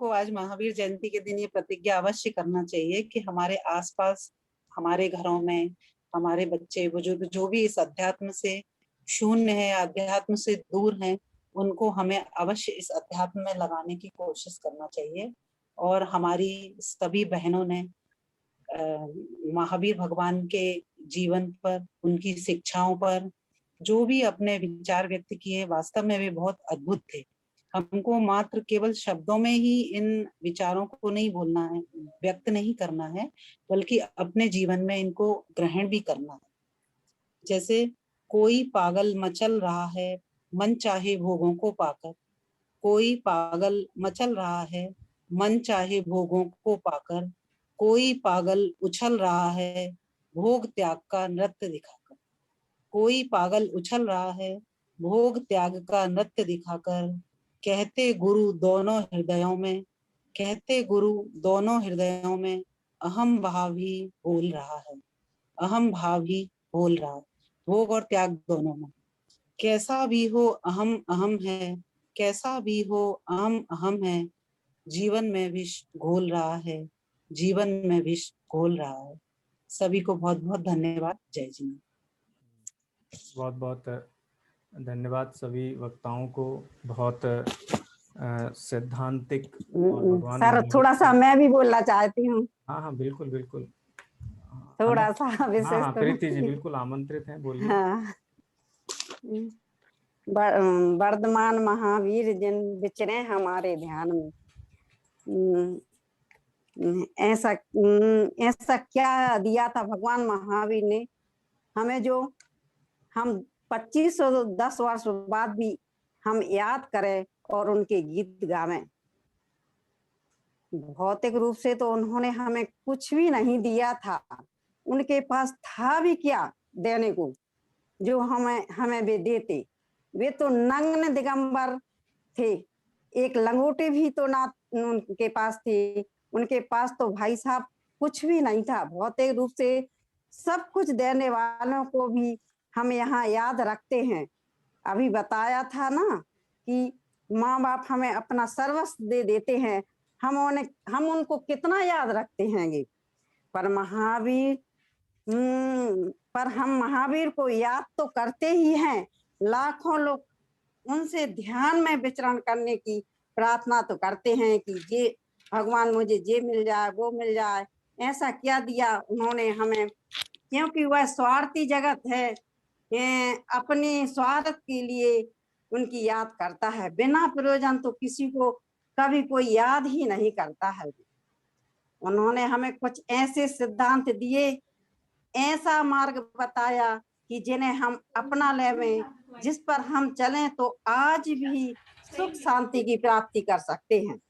को आज महावीर जयंती के दिन ये प्रतिज्ञा अवश्य करना चाहिए कि हमारे आसपास, हमारे घरों में, हमारे बच्चे बुजुर्ग जो भी इस अध्यात्म से शून्य है, अध्यात्म से दूर हैं, उनको हमें अवश्य इस अध्यात्म में लगाने की कोशिश करना चाहिए। और हमारी सभी बहनों ने महावीर भगवान के जीवन पर, उनकी शिक्षाओं पर जो भी अपने विचार व्यक्त किए, वास्तव में वे बहुत अद्भुत थे। हमको मात्र केवल शब्दों में ही इन विचारों को नहीं बोलना है, व्यक्त नहीं करना है, बल्कि अपने जीवन में इनको ग्रहण भी करना है। जैसे कोई पागल मचल रहा है मन चाहे भोगों को पाकर, कोई पागल मचल रहा है मन चाहे भोगों को पाकर, कोई पागल उछल रहा है भोग त्याग का नृत्य दिखाकर, कोई पागल उछल रहा है भोग त्याग का नृत्य दिखाकर, कहते गुरु दोनों हृदयों में, कहते गुरु दोनों हृदयों में, अहम भाव ही बोल रहा है, अहम भाव ही बोल रहा है। भोग और त्याग दोनों में, कैसा भी हो अहम अहम है, कैसा भी हो अहम अहम है, जीवन में विष घोल रहा है, जीवन में विष घोल रहा है। सभी को बहुत बहुत धन्यवाद। जय जी। बहुत बहुत धन्यवाद सभी वक्ताओं को। बहुत सैद्धांतिक और भगवान सर थोड़ा सा मैं भी बोलना चाहती हूँ। हाँ हाँ बिल्कुल बिल्कुल, थोड़ा सा विशेष। हाँ हाँ प्रीति जी बिल्कुल आमंत्रित हैं, बोलिए। हाँ, वर्धमान महावीर जिन विचरे हमारे ध्यान में, ऐसा ऐसा क्या दिया था भगवान महावीर ने हमें, जो हम 2510 वर्ष बाद भी हम याद करें और उनके गीत गावें। भौतिक रूप से तो उन्होंने हमें कुछ भी नहीं दिया था, उनके पास था भी क्या देने को जो हमें वे देते। वे तो नग्न दिगंबर थे, एक लंगोटे भी तो ना उनके पास थे। उनके पास तो भाई साहब कुछ भी नहीं था। भौतिक रूप से सब कुछ देने वालों को भी हम यहाँ याद रखते हैं। अभी बताया था ना कि माँ बाप हमें अपना सर्वस्व दे देते हैं, हम उनको कितना याद रखते हैं। पर हम महावीर को याद तो करते ही हैं। लाखों लोग उनसे ध्यान में विचरण करने की प्रार्थना तो करते हैं कि ये भगवान मुझे ये मिल जाए, वो मिल जाए। ऐसा क्या दिया उन्होंने हमें, क्योंकि वह स्वार्थी जगत है, अपने स्वार्थ के लिए उनकी याद करता है। बिना प्रयोजन तो किसी को कभी कोई याद ही नहीं करता है। उन्होंने हमें कुछ ऐसे सिद्धांत दिए, ऐसा मार्ग बताया कि जिन्हें हम अपना लेवें, जिस पर हम चलें तो आज भी सुख शांति की प्राप्ति कर सकते हैं।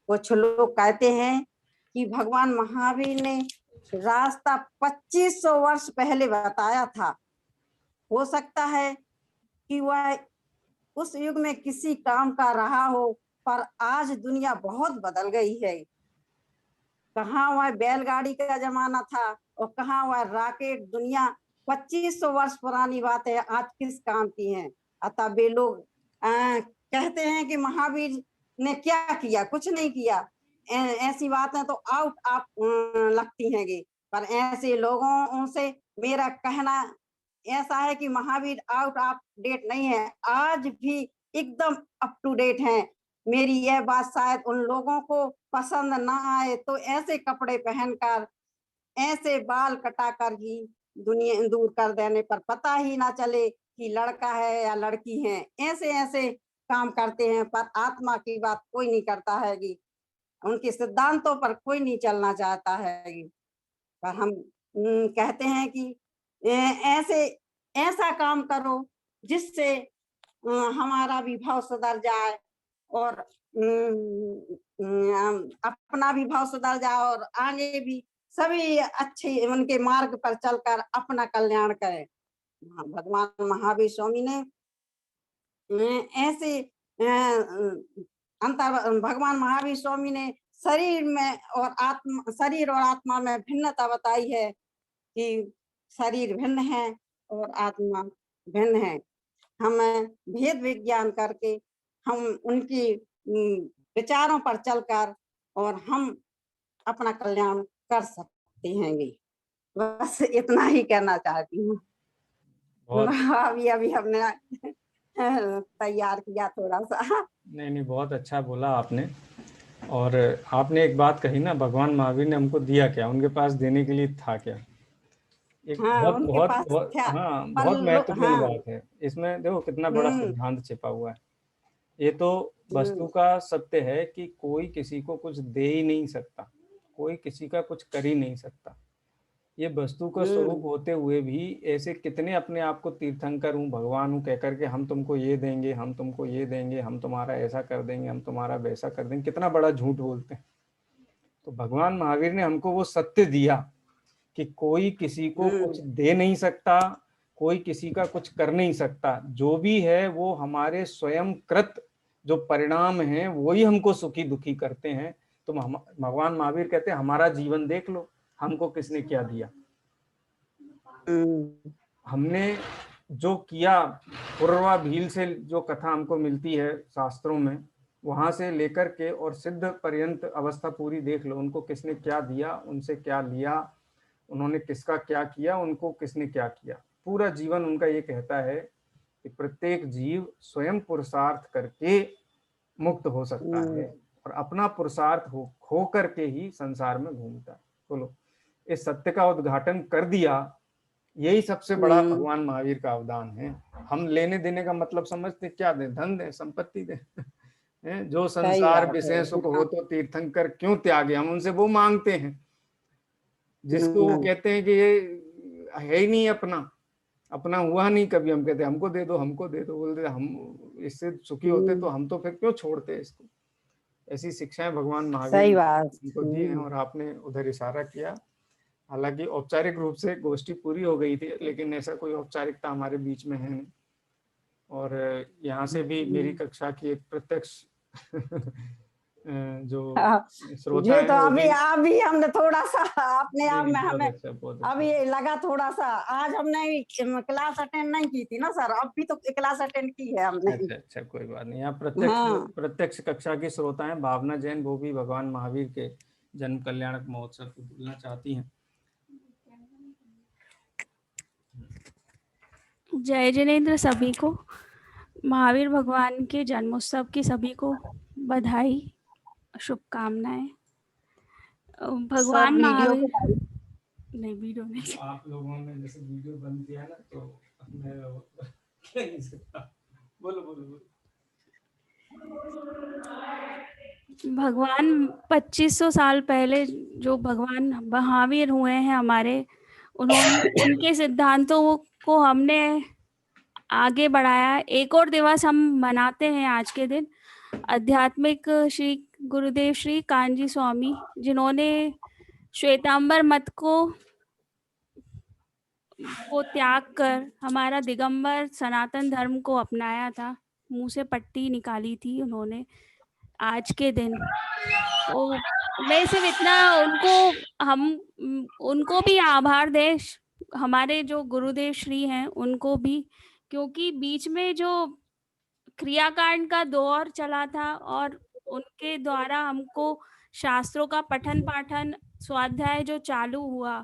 कुछ लोग कहते हैं कि भगवान महावीर ने रास्ता 2500 वर्ष पहले बताया था। हो सकता है कि वह उस युग में किसी काम का रहा हो, पर आज दुनिया बहुत बदल गई है। कहाँ वह बैलगाड़ी का जमाना था और कहाँ वह रॉकेट। दुनिया 2500 वर्ष पुरानी बात है, आज किस काम की है। अतः वे लोग कहते हैं कि महावीर ने क्या किया, कुछ नहीं किया। ऐसी बातें तो आउट ऑफ लगती हैं। पर ऐसे लोगों से मेरा कहना ऐसा है कि महावीर आउट ऑफ डेट नहीं है, आज भी एकदम अप टू डेट है। मेरी यह बात शायद उन लोगों को पसंद ना आए, तो ऐसे कपड़े पहनकर, ऐसे बाल कटाकर ही दुनिया दूर कर देने पर पता ही ना चले कि लड़का है या लड़की है। ऐसे ऐसे काम करते हैं, पर आत्मा की बात कोई नहीं करता है कि उनके सिद्धांतों पर कोई नहीं चलना चाहता है। पर हम कहते हैं कि ऐसे ऐसा काम करो जिससे हमारा भी भाव सुधर जाए और अपना भी भाव सुधर जाए और आगे भी सभी अच्छे उनके मार्ग पर चलकर अपना कल्याण करें। भगवान महावीर स्वामी ने ऐसे भगवान महावीर स्वामी ने शरीर और आत्मा में भिन्नता बताई है कि शरीर भिन्न है और आत्मा भिन्न है। हम भेद विज्ञान करके हम उनकी विचारों पर चलकर और हम अपना कल्याण कर सकते हैं। बस इतना ही कहना चाहती हूँ। अभी अभी हमने तैयार किया थोड़ा सा। नहीं, बहुत अच्छा बोला आपने। और आपने एक बात कही ना, भगवान महावीर ने हमको दिया क्या, उनके पास देने के लिए था क्या। एक हाँ, बहुत उनके बहुत पास बहुत था हाँ, पर बहुत महत्वपूर्ण हाँ। बात है इसमें। देखो कितना बड़ा सिद्धांत छिपा हुआ है। ये तो वस्तु का सत्य है कि कोई किसी को कुछ दे ही नहीं सकता, कोई किसी का कुछ कर ही नहीं सकता। ये वस्तु का स्वरूप होते हुए भी ऐसे कितने अपने आप को तीर्थंकर हूँ, भगवान हूँ कह करके हम तुमको ये देंगे, हम तुमको ये देंगे, हम तुम्हारा ऐसा कर देंगे, हम तुम्हारा वैसा कर देंगे, कितना बड़ा झूठ बोलते हैं। तो भगवान महावीर ने हमको वो सत्य दिया कि कोई किसी को कुछ दे नहीं सकता, कोई किसी का कुछ कर नहीं सकता। जो भी है वो हमारे स्वयं कृत जो परिणाम हैं वही हमको सुखी दुखी करते हैं। तो भगवान महावीर कहते हैं हमारा जीवन देख लो, हमको किसने क्या दिया। हमने जो किया, पूर्वा भील से जो कथा हमको मिलती है शास्त्रों में, वहां से लेकर के और सिद्ध पर्यंत अवस्था पूरी देख लो, उनको किसने क्या दिया, उनसे क्या लिया, उन्होंने किसका क्या किया, उनको किसने क्या किया। पूरा जीवन उनका ये कहता है कि प्रत्येक जीव स्वयं पुरुषार्थ करके मुक्त हो सकता है और अपना पुरुषार्थ खो करके ही संसार में घूमता है। बोलो, इस सत्य का उद्घाटन कर दिया, यही सबसे बड़ा भगवान महावीर का अवदान है। हम लेने देने का मतलब समझते क्या दे, धन दे, संपत्ति दे, जो संसार विषय सुख हो तो तीर्थंकर क्यों त्यागे, हम उनसे वो मांगते हैं जिसको वो कहते हैं कि ये है ही नहीं अपना, अपना हुआ नहीं कभी। हम कहते हैं हमको दे दो, हमको दे दो, बोलते हम इससे सुखी होते तो हम तो फिर क्यों छोड़ते इसको। ऐसी शिक्षाएं भगवान महावीर हमको दी हैं और आपने उधर इशारा किया। हालांकि औपचारिक रूप से गोष्ठी पूरी हो गई थी, लेकिन ऐसा कोई औपचारिकता हमारे बीच में है नहीं। और यहाँ से भी मेरी कक्षा की एक प्रत्यक्ष जो श्रोता ये है, तो अभी हमने थोड़ा सा अपने आप में हमें अभी लगा थोड़ा सा। आज हमने क्लास अटेंड नहीं की थी ना सर, अभी तो क्लास अटेंड की है हमने। अच्छा, कोई बात नहीं। यहाँ प्रत्यक्ष कक्षा की श्रोता है भावना जैन, वो भी भगवान महावीर के जन्म कल्याणक महोत्सव को बोलना चाहती हैं। जय जिनेन्द्र सभी को, महावीर भगवान के जन्मोत्सव की सभी को बधाई, शुभकामनाएं। भगवान महावीर नहीं, वीडियो नहीं, आप लोगों ने जैसे वीडियो बंद किया ना तो मैं क्या नहीं सकता। बोलो। भगवान 2500 साल पहले जो भगवान महावीर हुए हैं हमारे, उन्होंने उनके सिद्धांतों को हमने आगे बढ़ाया। एक और दिवस हम मनाते हैं आज के दिन, आध्यात्मिक श्री गुरुदेव श्री कांजी स्वामी, जिन्होंने श्वेतांबर मत को त्याग कर हमारा दिगंबर सनातन धर्म को अपनाया था, मुंह से पट्टी निकाली थी उन्होंने आज के दिन। तो मैं सिर्फ इतना उनको भी आभार दें, हमारे जो गुरुदेव श्री हैं उनको भी, क्योंकि बीच में जो क्रियाकांड का दौर चला था और उनके द्वारा हमको शास्त्रों का पठन पाठन स्वाध्याय जो चालू हुआ,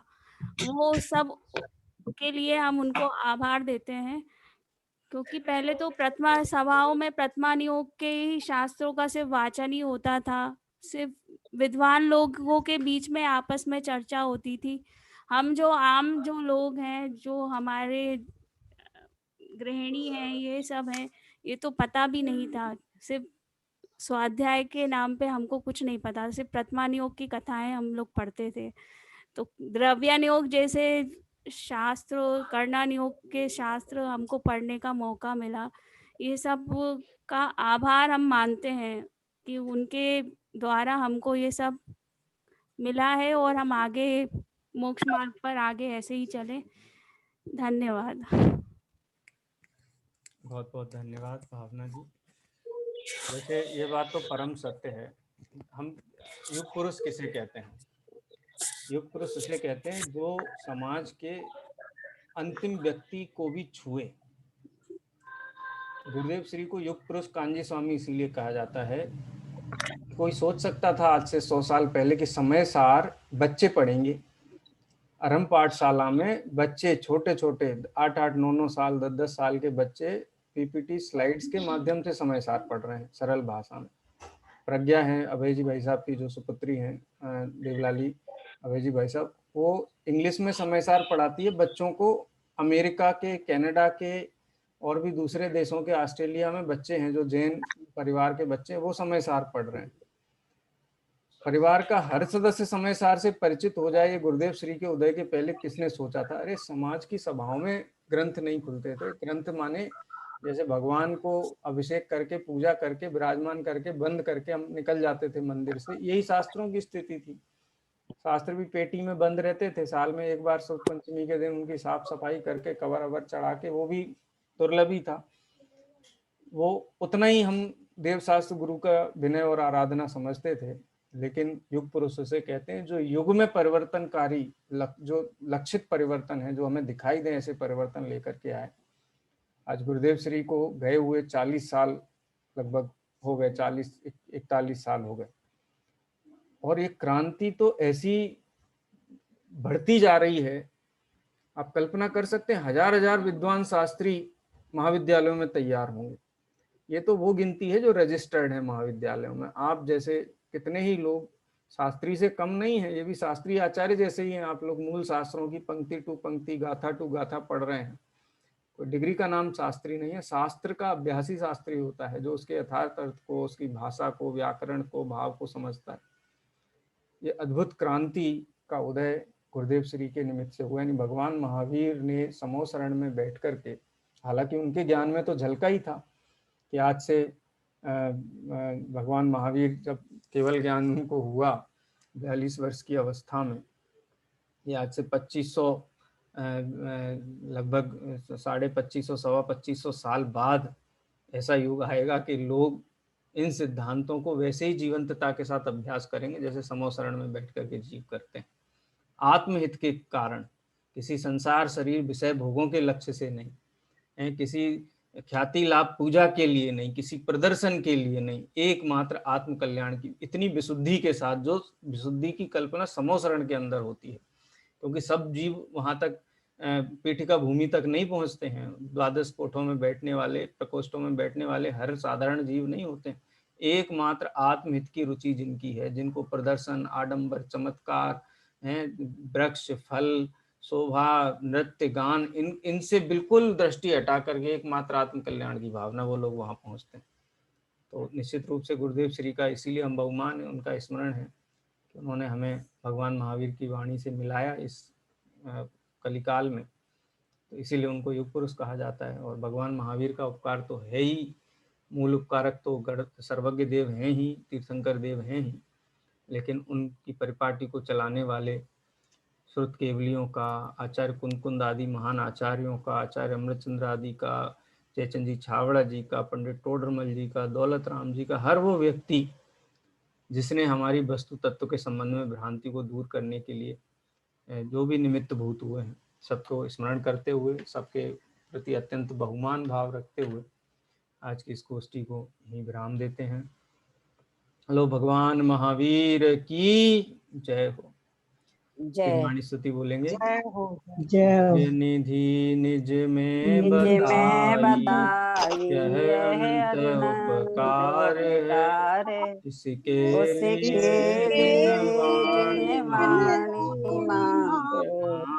वो सब के लिए हम उनको आभार देते हैं। क्योंकि पहले तो प्रथमा सभाओं में प्रथमा नियोग के ही शास्त्रों का सिर्फ वाचन ही होता था, सिर्फ विद्वान लोगों के बीच में आपस में चर्चा होती थी। हम जो आम जो लोग हैं, जो हमारे गृहिणी हैं, ये सब हैं, ये तो पता भी नहीं था। सिर्फ स्वाध्याय के नाम पे हमको कुछ नहीं पता, सिर्फ प्रथमा नियोग की कथाएं हम लोग पढ़ते थे। तो द्रव्य नियोग जैसे शास्त्र, कर्णा नियोग के शास्त्र हमको पढ़ने का मौका मिला। ये सब का आभार हम मानते हैं कि उनके द्वारा हमको ये सब मिला है और हम आगे मोक्ष मार्ग पर आगे ऐसे ही चले। धन्यवाद। बहुत बहुत धन्यवाद भावना जी। वैसे ये बात तो परम सत्य है। हम युग पुरुष किसे कहते हैं? युग पुरुष इसलिए कहते हैं जो समाज के अंतिम व्यक्ति को भी छुए। गुरुदेव श्री को युग पुरुष कांजी स्वामी इसलिए कहा जाता है कोई सोच सकता था आज से 100 साल पहले कि समय सार बच्चे पढ़ेंगे? आरंभ पाठशाला में बच्चे छोटे छोटे 8-8, 9-9 साल, 10-10 साल के बच्चे पीपीटी स्लाइड्स के माध्यम से समय सार पढ़ रहे हैं सरल भाषा में। प्रज्ञा है अभय जी भाई साहब की जो सुपुत्री हैं, देवलाली अभय जी भाई साहब, वो इंग्लिश में समय सार पढ़ाती है बच्चों को। अमेरिका के, कनाडा के और भी दूसरे देशों के, ऑस्ट्रेलिया में बच्चे हैं जो जैन परिवार के बच्चे हैं, वो समय सार पढ़ रहे हैं। परिवार का हर सदस्य समय सार से परिचित हो जाए, ये गुरुदेव श्री के उदय के पहले किसने सोचा था? अरे समाज की सभाओं में ग्रंथ नहीं खुलते थे। ग्रंथ माने जैसे भगवान को अभिषेक करके, पूजा करके, विराजमान करके, बंद करके हम निकल जाते थे मंदिर से, यही शास्त्रों की स्थिति थी। शास्त्र भी पेटी में बंद रहते थे, साल में एक बार शुक्ल पंचमी के दिन उनकी साफ सफाई करके कवर अवर चढ़ा के, वो भी दुर्लभ ही था। वो उतना ही हम देवशास्त्र गुरु का विनय और आराधना समझते थे। लेकिन युग पुरुष से कहते हैं जो युग में परिवर्तनकारी, जो लक्षित परिवर्तन है, जो हमें दिखाई दे, ऐसे परिवर्तन लेकर के आए। आज गुरुदेव श्री को गए हुए 40 साल लगभग हो गए, 40-41 साल हो गए, और ये क्रांति तो ऐसी बढ़ती जा रही है, आप कल्पना कर सकते हैं 1000-1000 विद्वान शास्त्री महाविद्यालयों में तैयार होंगे। ये तो वो गिनती है जो रजिस्टर्ड है महाविद्यालयों में। आप जैसे कितने ही लोग शास्त्री से कम नहीं है, ये भी शास्त्री आचार्य जैसे ही हैं। आप लोग मूल शास्त्रों की पंक्ति टू पंक्ति, गाथा टू गाथा पढ़ रहे हैं। कोई डिग्री का नाम शास्त्री नहीं है। शास्त्र का अभ्यासी शास्त्री होता है, जो उसके यथार्थ अर्थ को, उसकी भाषा को, व्याकरण को, भाव को समझता है। ये अद्भुत क्रांति का उदय गुरुदेव श्री के निमित्त से हुआ। यानी भगवान महावीर ने समो शरण में बैठ करके, हालांकि उनके ज्ञान में तो झलका ही था कि आज से भगवान महावीर जब केवल ज्ञान उनको हुआ 42 वर्ष की अवस्था में, ये आज से 2500 लगभग 2550 सवा 2500 साल बाद ऐसा युग आएगा कि लोग इन सिद्धांतों को वैसे ही जीवंतता के साथ अभ्यास करेंगे जैसे समो शरण में बैठ करके जीव करते हैं, आत्महित के कारण, किसी संसार शरीर विषय भोगों के लक्ष्य से नहीं, किसी ख्याति लाभ पूजा के लिए नहीं, किसी प्रदर्शन के लिए नहीं, एकमात्र आत्म कल्याण की इतनी विशुद्धि के साथ, जो विशुद्धि की कल्पना समो शरण के अंदर होती है। क्योंकि सब जीव वहां तक पीठिका भूमि तक नहीं पहुंचते हैं। द्वादश कोठों में बैठने वाले, प्रकोष्ठों में बैठने वाले हर साधारण जीव नहीं होते। एकमात्र आत्महित की रुचि जिनकी है, जिनको प्रदर्शन, आडंबर, चमत्कार, वृक्ष, फल, शोभा, नृत्य, गान, इनसे बिल्कुल दृष्टि हटा करके एकमात्र आत्म कल्याण की भावना, वो लोग वहां पहुंचते हैं। तो निश्चित रूप से गुरुदेव श्री का इसीलिए हम बहुमान है, उनका स्मरण है कि उन्होंने हमें भगवान महावीर की वाणी से मिलाया इस कलिकाल में। तो इसीलिए उनको युग पुरुष कहा जाता है। और भगवान महावीर का उपकार तो है ही, मूल उपकारक तो सर्वज्ञ देव हैं ही, तीर्थंकर देव हैं ही, लेकिन उनकी परिपाटी को चलाने वाले श्रुत केवलियों का, आचार्य कुंद आदि महान आचार्यों का, आचार्य अमृतचंद्र आदि का, जयचंद जी छावड़ा जी का, पंडित टोडरमल जी का, दौलत राम जी का, हर वो व्यक्ति जिसने हमारी वस्तु तत्व के संबंध में भ्रांति को दूर करने के लिए जो भी निमित्त भूत हुए हैं, सबको स्मरण करते हुए, सबके प्रति अत्यंत बहुमान भाव रखते हुए आज की इस गोष्ठी को ही विराम देते हैं। हेलो भगवान महावीर की जय हो। जय वाणी स्तुति बोलेंगे। जय हो। जय निधि निज में बताई, यह अनंत उपकार है, इसके लिए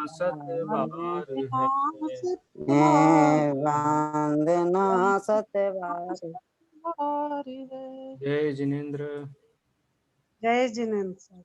सतबार है, वंदना सतबार। जय जिनेन्द्र। जय जिनेन्द्र।